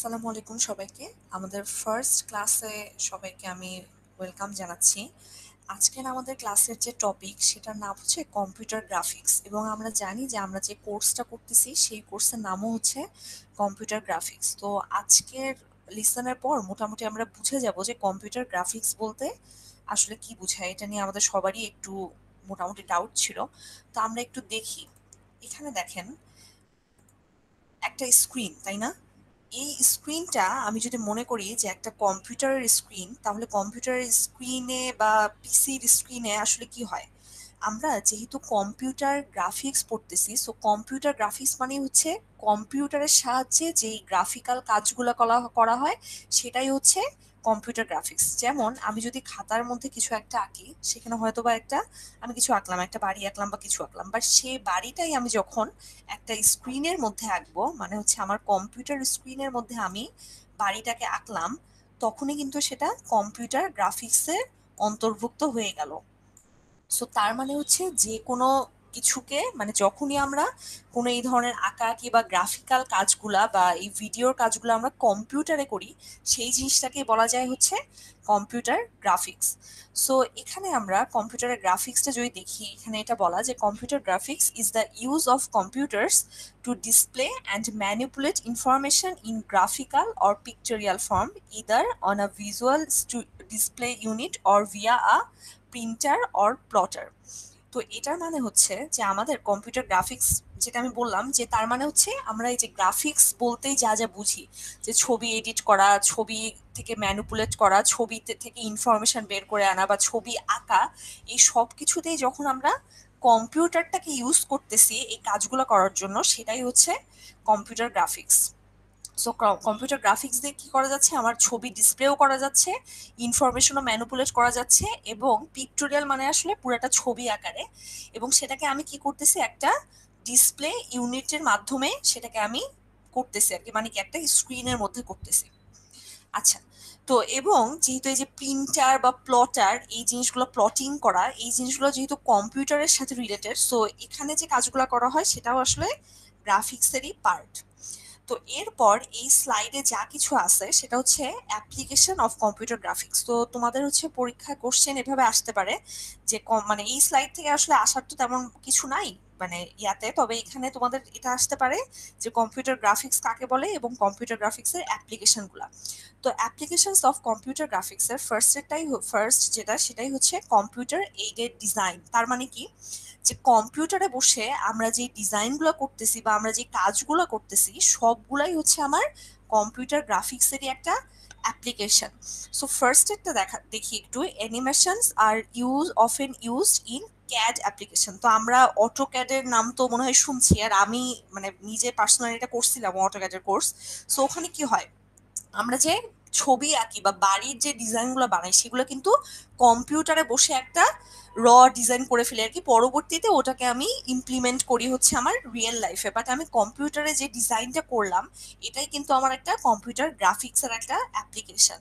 আসসালামু আলাইকুম সবাইকে। আমাদের ফার্স্ট ক্লাসে সবাইকে আমি ওয়েলকাম জানাচ্ছি। আজকের আমাদের ক্লাসের যে টপিক সেটার নাম হচ্ছে কম্পিউটার গ্রাফিক্স এবং আমরা জানি যে আমরা যে কোর্সটা করতেছি সেই কোর্সের নামও হচ্ছে কম্পিউটার গ্রাফিক্স। তো আজকের লিসনের পর মোটামুটি আমরা বুঝে যাব যে কম্পিউটার গ্রাফিক্স বলতে আসলে কি বোঝায়। এটা নিয়ে আমাদের সবারই একটু মোটামুটি ডাউট ছিল। তো আমরা একটু দেখি। এখানে দেখেন একটা স্ক্রিন, তাই না? এই স্ক্রিনটা আমি যদি মনে করি যে একটা কম্পিউটারের স্ক্রিন, তাহলে কম্পিউটারের স্ক্রিনে বা পিসির স্ক্রিনে আসলে কি হয়? আমরা যেহেতু কম্পিউটার গ্রাফিক্স পড়তেছি, সো কম্পিউটার গ্রাফিক্স মানে হচ্ছে কম্পিউটারের সাহায্যে যেই গ্রাফিক্যাল কাজগুলো করা হয় সেটাই হচ্ছে কম্পিউটার গ্রাফিক্স। যেমন আমি যদি খাতার মধ্যে কিছু একটা আঁকি, সেখানে হয়তো বা একটা আমি কিছু আঁকলাম, একটা বাড়ি আঁকলাম বা কিছু আঁকলাম, বাট সেই বাড়িটাই আমি যখন একটা স্ক্রিনের মধ্যে আঁকবো, মানে হচ্ছে আমার কম্পিউটার স্ক্রিনের মধ্যে আমি বাড়িটাকে আঁকলাম, তখনই কিন্তু সেটা কম্পিউটার গ্রাফিক্সের অন্তর্ভুক্ত হয়ে গেল। সো তার মানে হচ্ছে যে কোনো কিছুকে, মানে যখনই আমরা কোনো এই ধরনের আঁকাআঁকি বা গ্রাফিক্যাল কাজগুলা বা এই ভিডিওর কাজগুলো আমরা কম্পিউটারে করি, সেই জিনিসটাকে বলা যায় হচ্ছে কম্পিউটার গ্রাফিক্স। সো এখানে আমরা কম্পিউটারের গ্রাফিক্সটা যদি দেখি, এখানে এটা বলা যে computer graphics is the use of computers to display and manipulate information in graphical or pictorial form, either on a visual display unit or via a printer or plotter. তো এটার মানে হচ্ছে যে আমাদের কম্পিউটার গ্রাফিক্স, যেটা আমি বললাম যে তার মানে হচ্ছে আমরা এই যে গ্রাফিক্স বলতেই যা যা বুঝি, যে ছবি এডিট করা, ছবি থেকে ম্যানিপুলেট করা, ছবি থেকে ইনফরমেশন বের করে আনা বা ছবি আঁকা, এই সব কিছুতেই যখন আমরা কম্পিউটারটাকে ইউজ করতেছি এই কাজগুলো করার জন্য, সেটাই হচ্ছে computer graphics. So computer graphics দিয়ে কি করা যাচ্ছে, আমার ছবি ডিসপ্লেও করা যাচ্ছে, ইনফরমেশনও ম্যানিপুলেট করা যাচ্ছে, এবং পিকটোরিয়াল মানে আসলে পুরাটা ছবি আকারে, এবং সেটাকে আমি কি করতেছি, একটা ডিসপ্লে ইউনিটের মাধ্যমে সেটাকে আমি করতেছি আর কি, মানে কি একটা স্ক্রিনের মধ্যে করতেছি। আচ্ছা, তো এবং যেহেতু এই যে প্রিন্টার বা প্লটার, এই জিনিসগুলো প্লটিং করা, এই জিনিসগুলো যেহেতু কম্পিউটারের সাথে রিলেটেড, সো এখানে যে কাজগুলো করা হয় সেটাও আসলে গ্রাফিক্সেরই পার্ট। তো এরপর এই স্লাইডে যা কিছু আছে সেটা হচ্ছে অ্যাপ্লিকেশন অফ কম্পিউটার গ্রাফিক্স। তো তোমাদের হচ্ছে পরীক্ষায় কোশ্চেন এভাবে আসতে পারে যে মানে এই স্লাইড থেকে আসলে আসার তো তেমন কিছু নাই মানে ইয়াতে, তবে এখানে তোমাদের এটা আসতে পারে যে কম্পিউটার গ্রাফিক্স কাকে বলে এবং কম্পিউটার গ্রাফিক্সের অ্যাপ্লিকেশনগুলো। তো অ্যাপ্লিকেশনস অফ কম্পিউটার গ্রাফিক্সের ফার্স্ট যেটা সেটাই হচ্ছে কম্পিউটার এইডেড ডিজাইন। তার মানে কি, যে কম্পিউটারে বসে আমরা যে ডিজাইনগুলো করতেছি বা আমরা যে কাজগুলো করতেছি সবগুলাই হচ্ছে আমার কম্পিউটার গ্রাফিক্সেরই একটা অ্যাপ্লিকেশন। সো ফার্স্ট একটা দেখি একটু, animations are often used in CAD application. তো আমরা অটোক্যাডের নাম তো মনে হয় শুনছি, আর আমি মানে নিজে পার্সোনালি এটা করছিলাম অটোক্যাডের কোর্স। সো ওখানে কি হয়, আমরা যে ছবি আঁকি বা বাড়ির যে ডিজাইনগুলো বানাই সেগুলো কিন্তু কম্পিউটারে বসে একটা র ডিজাইন করে ফেলে আর কি, পরবর্তীতে ওটাকে আমি ইমপ্লিমেন্ট করি হচ্ছে আমার রিয়েল লাইফে, বাট আমি কম্পিউটারে যে ডিজাইনটা করলাম এটাই কিন্তু আমার একটা কম্পিউটার গ্রাফিক্সের একটা অ্যাপ্লিকেশন।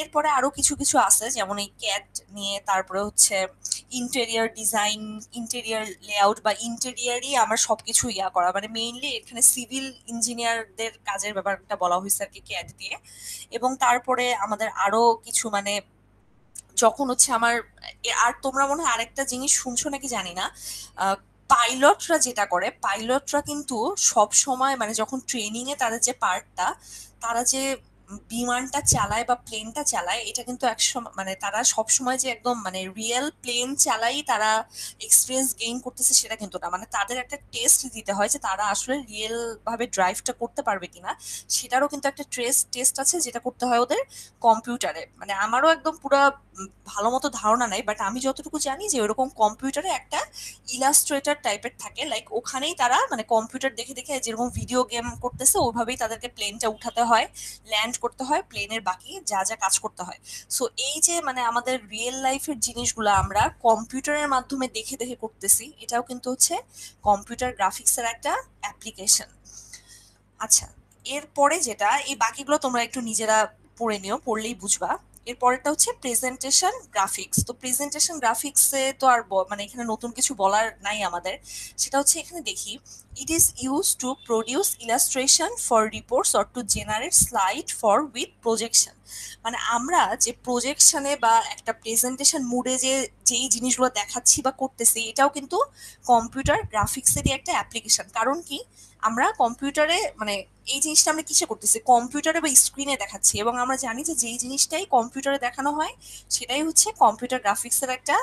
এরপরে আরো কিছু কিছু আছে, যেমন এই ক্যাড নিয়ে, তারপরে হচ্ছে ইন্টেরিয়ার ডিজাইন, ইন্টেরিয়ার লেআউট বা ইন্টেরিয়ারই আমার সবকিছু ইয়া করা, মানে মেইনলি এখানে সিভিল ইঞ্জিনিয়ারদের কাজের ব্যাপারটা বলা হয়েছে আর কি ক্যাড দিয়ে। এবং তারপরে আমাদের আরো কিছু মানে যখন হচ্ছে আমার আর তোমরা মনে হয় আরেকটা জিনিস শুনছো নাকি জানি না, পাইলটরা যেটা করে, পাইলটরা কিন্তু সব সময় মানে যখন ট্রেনিং এ তাদের যে পার্টটা, তারা যে বিমানটা চালায় বা প্লেনটা চালায়, এটা কিন্তু মানে তারা সব সময় যে একদম মানে রিয়েল প্লেন চালাই তারা এক্সপিরিয়েন্স গেইন করতেছে সেটা কিন্তু না, মানে তাদের একটা টেস্ট দিতে হয় যে তারা আসলে রিয়েল ভাবে ড্রাইভটা করতে পারবে কিনা, সেটারও কিন্তু একটা টেস্ট আছে যেটা করতে হয় ওদের কম্পিউটারে। মানে আমারও একদম পুরো ভালো মতো ধারণা নাই, বাট আমি যতটুকু জানি যে ওরকম কম্পিউটারে একটা ইলাস্ট্রেটর টাইপের থাকে, লাইক ওখানেই তারা মানে কম্পিউটার দেখে দেখে যেরকম ভিডিও গেম করতেছে ওইভাবেই তাদেরকে প্লেনটা উঠাতে হয়, ল্যান্ড করতে হয়, প্লেনের বাকি যা যা কাজ করতে হয়। সো এই যে মানে আমাদের রিয়েল লাইফের জিনিসগুলো আমরা কম্পিউটারের মাধ্যমে দেখে দেখে করতেছি, এটাও কিন্তু হচ্ছে কম্পিউটার গ্রাফিক্সের একটা অ্যাপ্লিকেশন। আচ্ছা, এরপরে যেটা, এই বাকিগুলো তোমরা একটু নিজেরা পড়ে নিও, পড়লেই বুঝবা। এর পরেরটা হচ্ছে প্রেজেন্টেশন গ্রাফিক্স। তো প্রেজেন্টেশন গ্রাফিক্সে তো আর মানে এখানে নতুন কিছু বলার নাই আমাদের। সেটা হচ্ছে এখানে দেখি It is used to produce illustration for reports or to generate slide for with projection. মানে আমরা যে প্রজেকশনে বা একটা প্রেজেন্টেশন মুডে যে যেই জিনিসগুলো দেখাচ্ছি বা করতেছি, এটাও কিন্তু কম্পিউটার গ্রাফিক্সেরই একটা অ্যাপ্লিকেশন। কারণ কি, আমরা কম্পিউটারে মানে এই জিনিসটা আমরা কিসে করতেছি, কম্পিউটারে বা স্ক্রিনে দেখাচ্ছি, এবং আমরা জানি যে যেই জিনিসটাই কম্পিউটারে দেখানো হয় সেটাই হচ্ছে কম্পিউটার গ্রাফিক্সের একটা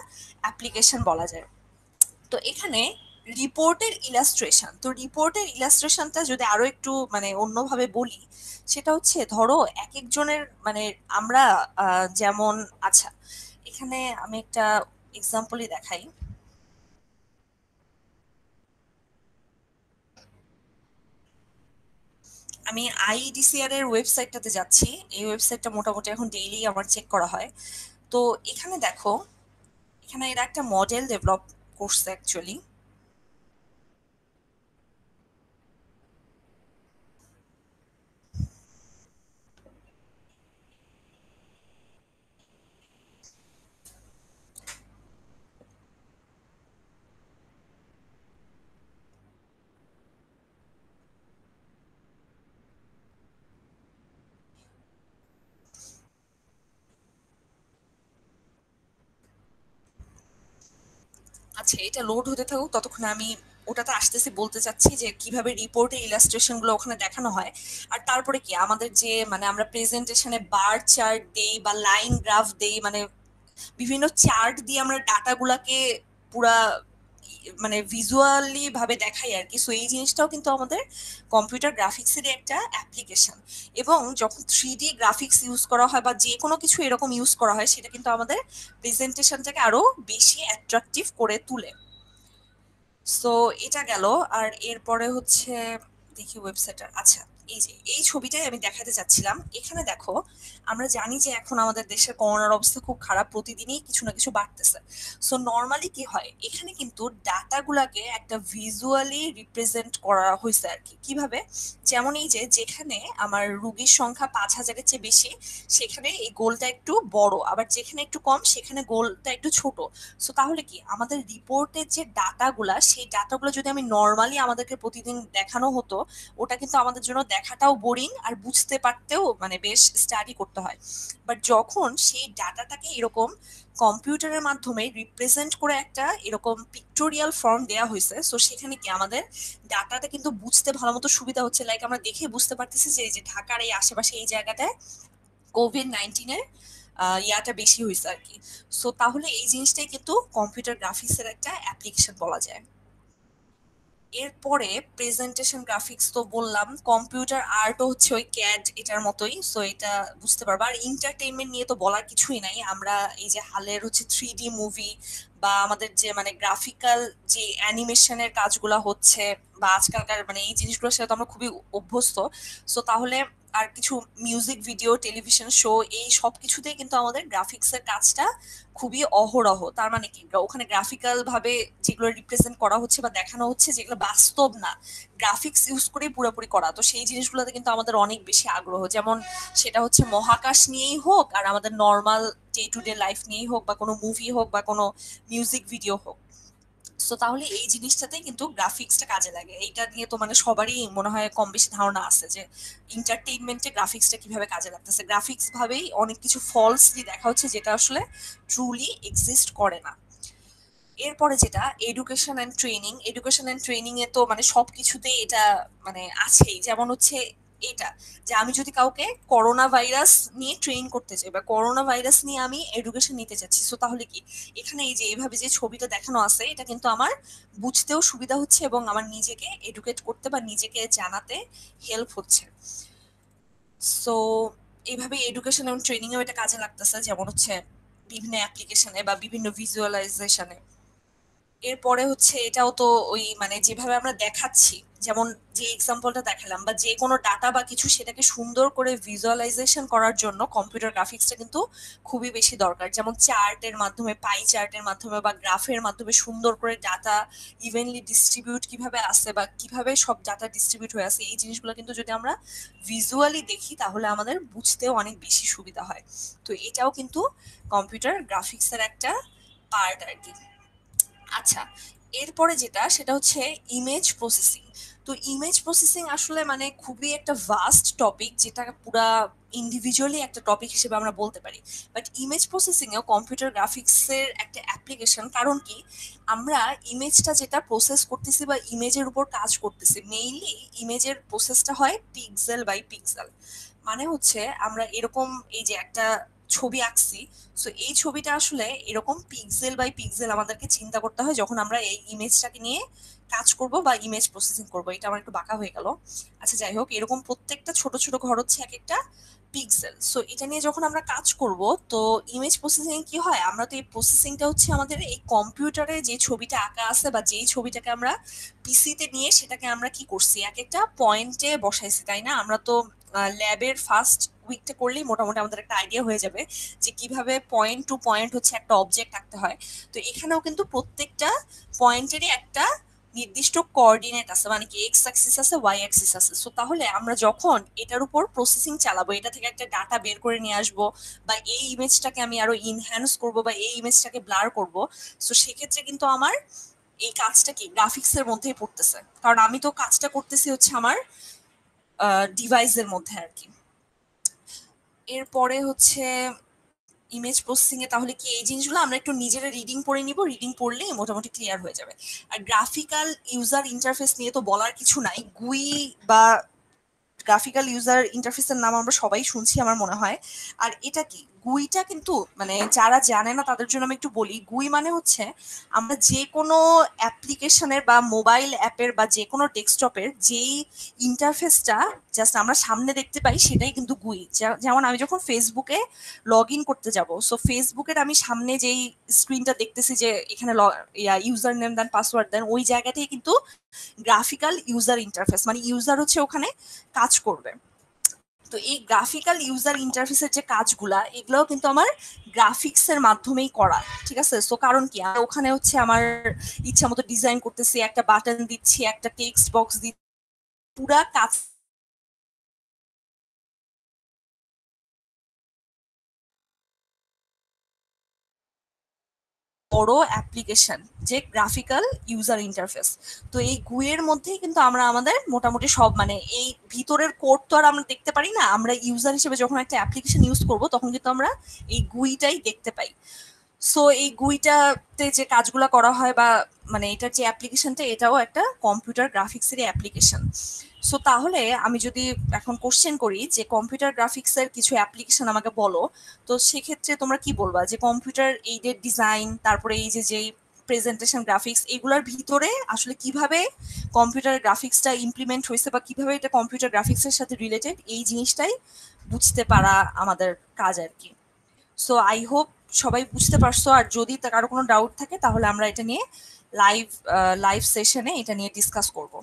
অ্যাপ্লিকেশন বলা যায়। তো এখানে রিপোর্টের ইলাস্ট্রেশন, তো রিপোর্টের ইলাস্ট্রেশনটা যদি আরো একটু মানে অন্যভাবে বলি, সেটা হচ্ছে ধরো এক একজনের মানে আমরা যেমন, আচ্ছা এখানে আমি একটা এক্সাম্পলই দেখাই। আমি আইডিসিআর এর ওয়েবসাইটটাতে যাচ্ছি। এই ওয়েবসাইটটা মোটামুটি এখন ডেইলি আমার চেক করা হয়। তো এখানে দেখো, এখানে এরা একটা মডেল ডেভেলপ করছে অ্যাকচুয়ালি। আচ্ছা, এটা লোড হতে থাকুক, ততক্ষণে আমি ওটাতে আসতেছি, বলতে চাচ্ছি যে কিভাবে রিপোর্টে ইলাস্ট্রেশন গুলো ওখানে দেখানো হয়। আর তারপরে কি আমাদের যে মানে আমরা প্রেজেন্টেশনে বার চার্ট দেই বা লাইন গ্রাফ দেই, মানে বিভিন্ন চার্ট দিয়ে আমরা ডাটাগুলাকে পুরা মানে ভিজুয়ালি ভাবে দেখাই আর কি। সো এই জিনিসটাও কিন্তু আমাদের কম্পিউটার গ্রাফিক্সেরই একটা অ্যাপ্লিকেশন। এবং যখন 3D গ্রাফিক্স ইউজ করা হয় বা যে কোনো কিছু এরকম ইউজ করা হয়, সেটা কিন্তু আমাদের প্রেজেন্টেশনটাকে আরো বেশি অ্যাট্রাকটিভ করে তুলে। সো এটা গেল। আর এরপরে হচ্ছে দেখি ওয়েবসাইটার, আচ্ছা এই যে এই ছবিটাই আমি দেখাতে চাচ্ছিলাম। এখানে দেখো, আমরা জানি যে এখন আমাদের দেশের করোনার অবস্থা খুব খারাপ, প্রতিদিনই কিছু না কিছু বাড়তেছে। সো নর্মালি কি হয়, এখানে কিন্তু ডাটাগুলাকে একটা ভিজুয়ালি রিপ্রেজেন্ট করা হয়েছে আর কি। কিভাবে, যেমন এই যে যেখানে আমার রুগীর সংখ্যা 5,000-এর চেয়ে বেশি, সেখানে এই গোলটা একটু বড়, আবার যেখানে একটু কম সেখানে গোলটা একটু ছোট। সো তাহলে কি আমাদের রিপোর্টের যে ডাটাগুলা, সেই ডাটাগুলো যদি আমি নর্মালি আমাদেরকে প্রতিদিন দেখানো হতো, ওটা কিন্তু আমাদের জন্য দেখাটাও বোরিং আর বুঝতে পারতেও মানে বেশ স্টাডি করতে হয়। বাট যখন সেই ডাটাটাকে এরকম কম্পিউটারের মাধ্যমে রিপ্রেজেন্ট করে একটা এরকম পিক্টোরিয়াল ফর্ম দেওয়া হয়েছে, সো সেখানে কি আমাদের ডাটাটা কিন্তু বুঝতে ভালো মতো সুবিধা হচ্ছে। লাইক আমরা দেখে বুঝতে পারতেছি যে এই যে ঢাকার এই আশেপাশে এই জায়গাটায় কোভিড-19 ইয়াটা বেশি হয়েছে আর কি। সো তাহলে এই জিনিসটাই কিন্তু কম্পিউটার গ্রাফিক্সের একটা অ্যাপ্লিকেশন বলা যায়। এরপরে প্রেজেন্টেশন গ্রাফিক্স তো বললাম, কম্পিউটার আর্টও হচ্ছে ওই ক্যাড এটার মতোই। সো এটা বুঝতে পারবা। আর এন্টারটেইনমেন্ট নিয়ে তো বলার কিছুই নাই। আমরা এই যে হালের হচ্ছে 3D মুভি বা আমাদের যে মানে গ্রাফিক্যাল যে অ্যানিমেশনের কাজগুলো হচ্ছে বা আজকালকার মানে এই জিনিসগুলোর সাথে তো আমরা খুবই অভ্যস্ত। সো তাহলে আর কিছু মিউজিক ভিডিও, টেলিভিশন শো, এই সব কিছুতেই কিন্তু আমাদের গ্রাফিক্সের কাজটা খুবই অহরহ। তার মানে কি, ওখানে গ্রাফিক্যাল ভাবে যেগুলো রিপ্রেজেন্ট করা হচ্ছে বা দেখানো হচ্ছে, যেগুলো বাস্তব না, গ্রাফিক্স ইউজ করে পুরোপুরি করা, তো সেই জিনিসগুলোতে কিন্তু আমাদের অনেক বেশি আগ্রহ। যেমন সেটা হচ্ছে মহাকাশ নিয়েই হোক, আর আমাদের normal day to day life নিয়েই হোক, বা কোনো মুভি হোক বা কোনো মিউজিক ভিডিও হোক। সো তাহলে এই জিনিসটাতে কিন্তু গ্রাফিক্সটা কাজে লাগে। এইটা নিয়ে তো মানে সবারই মনে হয় কম বেশি ধারণা আছে যে এন্টারটেইনমেন্টে গ্রাফিক্সটা কিভাবে কাজে লাগতেছে। গ্রাফিক্স ভাবেই অনেক কিছু ফলসলি দেখা হচ্ছে, যেটা আসলে ট্রুলি এক্সিস্ট করে না। এরপরে যেটা education and training, education and training এ তো মানে সবকিছুতেই এটা মানে আছেই। যেমন হচ্ছে এটা, যে আমি যদি কাউকে করোনা ভাইরাস নিয়ে ট্রেন করতে চাই বা করোনা ভাইরাস নিয়ে আমি এডুকেশন নিতে চাচ্ছি, সো তাহলে কি এখানে এই যে এইভাবে যে ছবিটা দেখানো আছে, এটা কিন্তু আমার বুঝতেও সুবিধা হচ্ছে এবং আমার নিজেকে এডুকেট করতে বা নিজেকে জানাতে হেল্প হচ্ছে। সো এইভাবে এডুকেশন এবং ট্রেনিং এও এটা কাজে লাগতেছে, যেমন হচ্ছে বিভিন্ন অ্যাপ্লিকেশনে বা বিভিন্ন ভিজুয়ালাইজেশনে। এরপরে হচ্ছে এটাও তো ওই মানে যেভাবে আমরা দেখাচ্ছি, যেমন যে এক্সাম্পলটা দেখালাম, বা যে কোনো ডাটা বা কিছু সেটাকে সুন্দর করে ভিজুয়ালাইজেশন করার জন্য কম্পিউটার গ্রাফিক্সটা কিন্তু খুবই বেশি দরকার। যেমন চার্টের মাধ্যমে, পাই চার্টের মাধ্যমে বা গ্রাফের মাধ্যমে সুন্দর করে ডাটা ইভেনলি ডিস্ট্রিবিউট কিভাবে আসে বা কিভাবে সব ডাটা ডিস্ট্রিবিউট হয়ে আসে, এই জিনিসগুলো কিন্তু যদি আমরা ভিজুয়ালি দেখি তাহলে আমাদের বুঝতেও অনেক বেশি সুবিধা হয়। তো এটাও কিন্তু কম্পিউটার গ্রাফিক্সের একটা পার্ট আর কি। আচ্ছা, এরপরে যেটা সেটা হচ্ছে ইমেজ প্রসেসিং। তো ইমেজ প্রসেসিং আসলে মানে খুবই একটা ভাস্ট টপিক, যেটা পুরা ইন্ডিভিজুয়ালি একটা টপিক হিসেবে আমরা বলতে পারি। বাট ইমেজ প্রসেসিং এও কম্পিউটার গ্রাফিক্সের একটা অ্যাপ্লিকেশন। কারণ কি, আমরা ইমেজটা যেটা প্রসেস করতেছি বা ইমেজের উপর কাজ করতেছি, মেইনলি ইমেজের প্রসেসটা হয় পিক্সেল বাই পিক্সেল। মানে হচ্ছে আমরা এরকম এই যে একটা ছবি আঁকছি, সো এই ছবিটা আসলে এরকম পিক্সেল বাই পিক্সেল আমাদেরকে চিন্তা করতে হয় যখন আমরা এই ইমেজটাকে নিয়ে কাজ করব বা ইমেজ প্রসেসিং করব। এটা আমার একটু বাঁকা হয়ে গেল। আচ্ছা যাই হোক, এরকম প্রত্যেকটা ছোট ছোট ঘর হচ্ছে এক একটা পিক্সেল। সো এটা নিয়ে যখন আমরা কাজ করব, তো ইমেজ প্রসেসিং কি হয়, আমরা তো এই প্রসেসিংটা হচ্ছে আমাদের এই কম্পিউটারে যে ছবিটা আঁকা আছে বা যেই ছবিটাকে আমরা পিসিতে নিয়ে সেটাকে আমরা কি করছি, এক একটা পয়েন্টে বসাইছি, তাই না? আমরা তো ল্যাবের ফার্স্ট উইকটা করলেই মোটামুটি আমাদের একটা আইডিয়া হয়ে যাবে যে কিভাবে পয়েন্ট টু পয়েন্ট হচ্ছে একটা অবজেক্ট আঁকতে হয়। তো এখানেও কিন্তু প্রত্যেকটা পয়েন্টেরই একটা নির্দিষ্ট কোঅর্ডিনেট আছে, মানে কি এক্স অ্যাক্সিস আছে, ওয়াই অ্যাক্সিস আছে। সো তাহলে আমরা যখন এটার উপর প্রসেসিং চালাবো, এটা থেকে একটা ডাটা বের করে নিয়ে আসবো, বা এই ইমেজটাকে আমি আরো ইনহ্যান্স করব বা এই ইমেজটাকে ব্লার করব, সো সেক্ষেত্রে কিন্তু আমার এই কাজটা কি গ্রাফিক্সের মধ্যেই পড়তেছে, কারণ আমি তো কাজটা করতেছি হচ্ছে আমার ডিভাইসের মধ্যে আর কি। এরপরে হচ্ছে ইমেজ প্রসেসিং এ তাহলে কি এই জিনিসগুলো আমরা একটু নিজেরা রিডিং পড়ে নিব, রিডিং পড়লেই মোটামুটি ক্লিয়ার হয়ে যাবে। আর গ্রাফিক্যাল ইউজার ইন্টারফেস নিয়ে তো বলার কিছু নাই। গুই বা গ্রাফিক্যাল ইউজার ইন্টারফেসের নাম আমরা সবাই শুনছি আমার মনে হয়। আর এটা কি, গুইটা কিন্তু মানে যারা জানে না তাদের জন্য আমি একটু বলি, গুই মানে হচ্ছে আমরা যে কোনো অ্যাপ্লিকেশনের বা মোবাইল অ্যাপের বা যে কোনো ডেস্কটপের যেই ইন্টারফেসটা জাস্ট আমরা সামনে দেখতে পাই সেটাই কিন্তু গুই। যেমন আমি যখন ফেসবুকে লগ ইন করতে যাব, সো ফেসবুকের আমি সামনে যেই স্ক্রিনটা দেখতেছি যে এখানে ইউজার নেম দেন, পাসওয়ার্ড দেন, ওই জায়গাটাই কিন্তু গ্রাফিক্যাল ইউজার ইন্টারফেস, মানে ইউজার হচ্ছে ওখানে কাজ করবে। তো এই গ্রাফিক্যাল ইউজার ইন্টারফেসের যে কাজগুলা, এগুলোও কিন্তু আমার গ্রাফিক্স এর মাধ্যমেই করা। ঠিক আছে? সো কারণ কি, আমি ওখানে হচ্ছে আমার ইচ্ছা মতো ডিজাইন করতেছি, একটা বাটন দিচ্ছি, একটা টেক্সট বক্স দিচ্ছি, পুরা কাজ বড় অ্যাপ্লিকেশন যে গ্রাফিক্যাল ইউজার ইন্টারফেস। তো এই গুইয়ের মধ্যেই কিন্তু আমরা আমাদের মোটামুটি সব, মানে এই ভিতরের কোড তো আর আমরা দেখতে পারি না, আমরা ইউজার হিসেবে যখন একটা অ্যাপ্লিকেশন ইউজ করব তখন কিন্তু আমরা এই গুইটাই দেখতে পাই। সো এই গুইটাতে যে কাজগুলো করা হয় বা মানে এটার যে অ্যাপ্লিকেশনটা, এটাও একটা কম্পিউটার গ্রাফিক্সেরই অ্যাপ্লিকেশন। সো তাহলে আমি যদি এখন কোশ্চেন করি যে কম্পিউটার গ্রাফিক্সের কিছু অ্যাপ্লিকেশন আমাকে বলো, তো সেক্ষেত্রে তোমরা কি বলবা যে কম্পিউটার এইডেড ডিজাইন, তারপরে এই যে যেই প্রেজেন্টেশন গ্রাফিক্স, এগুলোর ভিতরে আসলে কিভাবে কম্পিউটার গ্রাফিক্সটা ইমপ্লিমেন্ট হয়েছে বা কিভাবে এটা কম্পিউটার গ্রাফিক্সের সাথে রিলেটেড, এই জিনিসটাই বুঝতে পারা আমাদের কাজ আর কি। সো আই হোপ সবাই বুঝতে পারছো। আর যদি কারো কোনো ডাউট থাকে তাহলে আমরা এটা নিয়ে লাইভ লাইভ সেশনে এটা নিয়ে ডিসকাস করব।